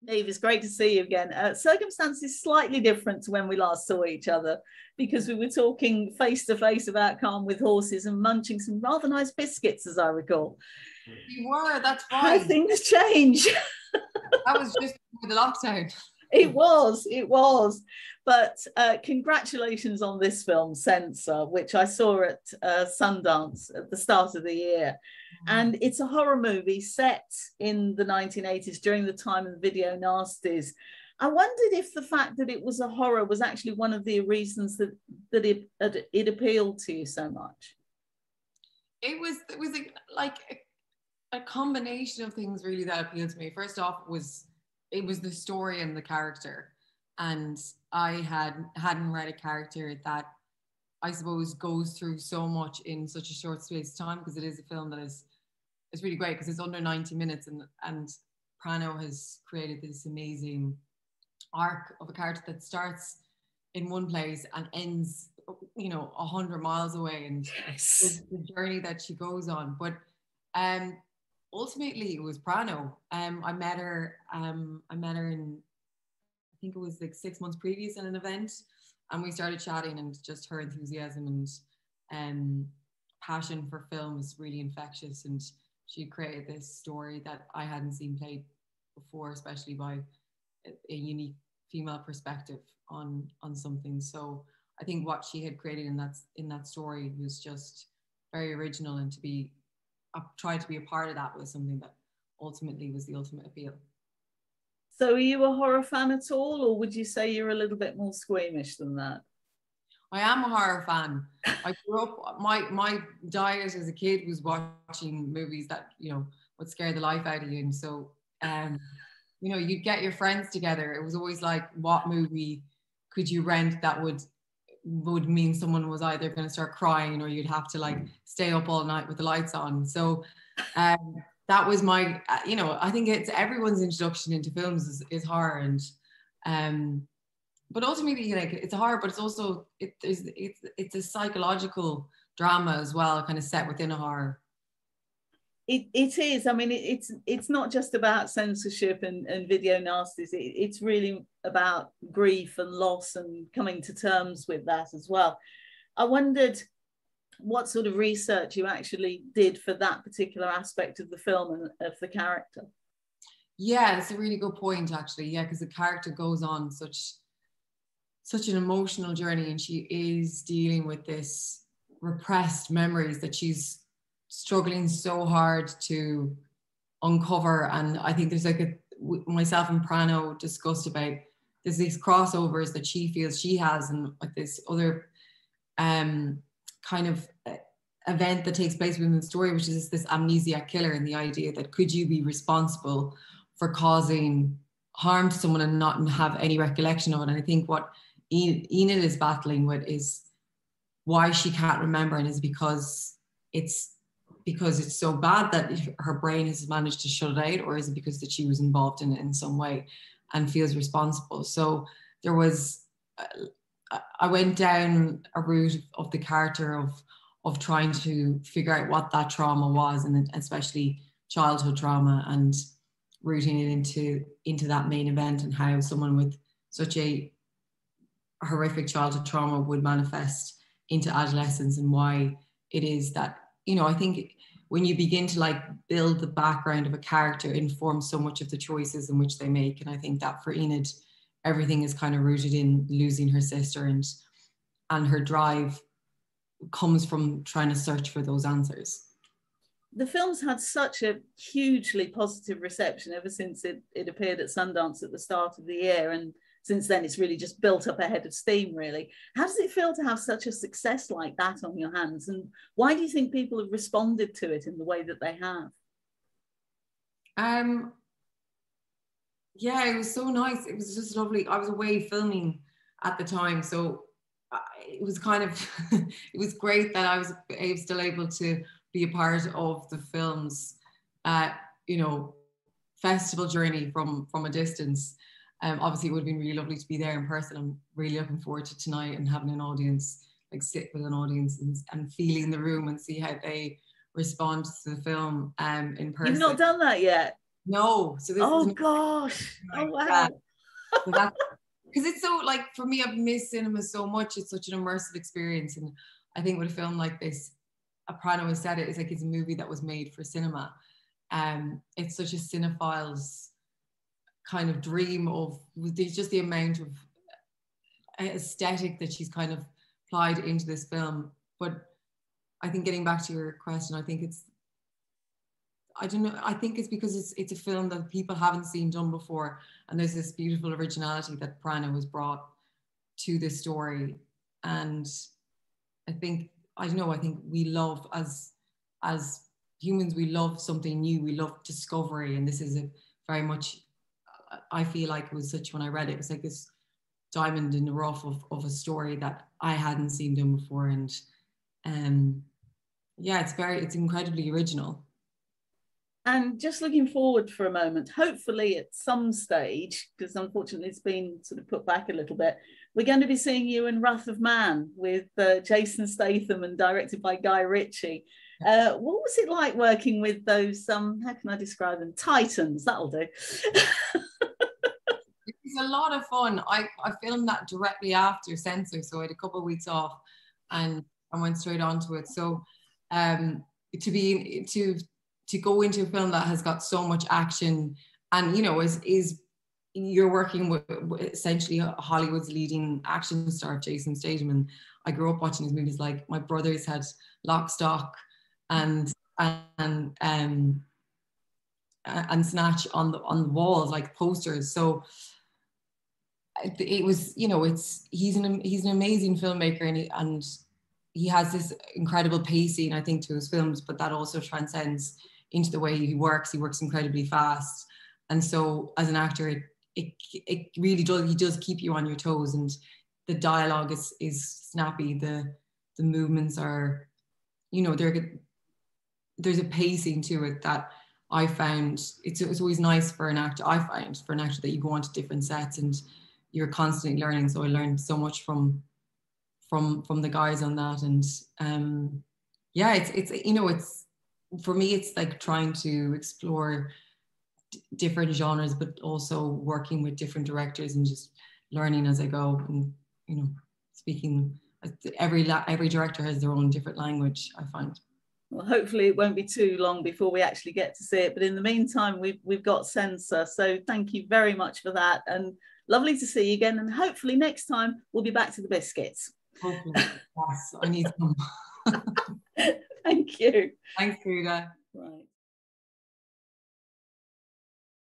Niamh, it's great to see you again. Circumstances slightly different to when we last saw each other because we were talking face to face about Calm with Horses and munching some rather nice biscuits, as I recall. You were, that's How right. things change. That was just before the lockdown. It was. But congratulations on this film, Censor, which I saw at Sundance at the start of the year. And it's a horror movie set in the 1980s during the time of the video nasties. I wondered if the fact that it was a horror was actually one of the reasons that it appealed to you so much. It was a combination of things really that appealed to me. First off, it was the story and the character, and I hadn't read a character that I suppose goes through so much in such a short space of time, because it is a film that is really great because it's under 90 minutes, and Prano has created this amazing arc of a character that starts in one place and ends 100 miles away, and yes. the journey that she goes on. But ultimately it was Prano. I met her in, I think it was like 6 months previous at an event, and we started chatting, and just her enthusiasm and passion for film is really infectious, and she created this story that I hadn't seen played before, especially by a unique female perspective on something. So I think what she had created in that story was just very original, and try to be a part of that was something that ultimately was the ultimate appeal. So are you a horror fan at all, or would you say you're a little bit more squeamish than that? I am a horror fan. I grew up, my diet as a kid was watching movies that, would scare the life out of you. And so, you'd get your friends together. It was always like, what movie could you rent that would mean someone was either going to start crying, or you'd have to like stay up all night with the lights on. So that was my, I think it's everyone's introduction into films is horror, and but ultimately, like, it's a horror, but it's also it's a psychological drama as well, kind of set within a horror. It is. I mean, it's not just about censorship and video nasties. It's really about grief and loss and coming to terms with that as well. I wondered what sort of research you actually did for that particular aspect of the film and of the character. Yeah, that's a really good point, actually. Yeah, because the character goes on such an emotional journey, and she is dealing with this repressed memories that she's struggling so hard to uncover. And I think there's like myself and Prano discussed about there's these crossovers that she feels she has, and like this other kind of event that takes place within the story, which is this amnesiac killer, and the idea that could you be responsible for causing harm to someone and not have any recollection of it. And I think what Enid is battling with is why she can't remember, and is because it's so bad that her brain has managed to shut it out, or is it because that she was involved in it in some way and feels responsible? So there was, I went down a route of the character of trying to figure out what that trauma was, and especially childhood trauma, and rooting it into that main event, and how someone with such a horrific childhood trauma would manifest into adolescence, and why it is that, I think when you begin to like build the background of a character, it informs so much of the choices in which they make. And I think that for Enid, everything is kind of rooted in losing her sister, and her drive comes from trying to search for those answers. The film's had such a hugely positive reception ever since it appeared at Sundance at the start of the year, and since then it's really just built up a head of steam, really. How does it feel to have such a success like that on your hands, and why do you think people have responded to it in the way that they have? Yeah, it was so nice. It was just lovely. I was away filming at the time, so it was kind of it was great that I was still able to be a part of the film's festival journey from a distance. Obviously it would have been really lovely to be there in person. I'm really looking forward to tonight and having an audience, like sit with an audience and feeling the room and see how they respond to the film in person. You've not done that yet? No, so this Oh is gosh. Oh yeah. wow. So that's because it's so, like, for me, I've missed cinema so much. It's such an immersive experience, and I think with a film like this, Prano has said it, it's like it's a movie that was made for cinema. It's such a cinephile's kind of dream of, there's just the amount of aesthetic that she's kind of applied into this film. But I think, getting back to your question, I think it's, I don't know, I think it's because it's a film that people haven't seen done before, and there's this beautiful originality that Prano has brought to this story. And I think, I don't know, I think we love, as humans, we love something new, we love discovery, and this is a very much, I feel like it was such, when I read it, it was like this diamond in the rough of a story that I hadn't seen done before. And yeah, it's incredibly original. And just looking forward for a moment, hopefully at some stage, because unfortunately it's been sort of put back a little bit, we're going to be seeing you in Wrath of Man with Jason Statham and directed by Guy Ritchie. What was it like working with those, how can I describe them? Titans, that'll do. It's a lot of fun. I filmed that directly after Censor, so I had a couple of weeks off and I went straight onto it. So to go into a film that has got so much action, and you know, is you're working with essentially Hollywood's leading action star, Jason Statham. And I grew up watching his movies. Like, my brothers had Lock, Stock and Snatch on the walls, like posters. So it was, you know, he's an amazing filmmaker, and he has this incredible pacing, I think, to his films, but that also transcends into the way he works. He works incredibly fast, and so as an actor, it really does. He does keep you on your toes, and the dialogue is snappy. The movements are, you know, there's a pacing to it that I found it's always nice for an actor. I find for an actor that you go onto different sets and you're constantly learning. So I learned so much from the guys on that. And yeah, it's you know, it's, for me, it's like trying to explore different genres, but also working with different directors and just learning as I go. And, you know, speaking, every director has their own different language, I find. Well, hopefully it won't be too long before we actually get to see it. But in the meantime, we've got Censor. So thank you very much for that. And lovely to see you again. And hopefully next time we'll be back to the biscuits. Hopefully, yes, I need some. Thank you. Thanks, Freda. Right.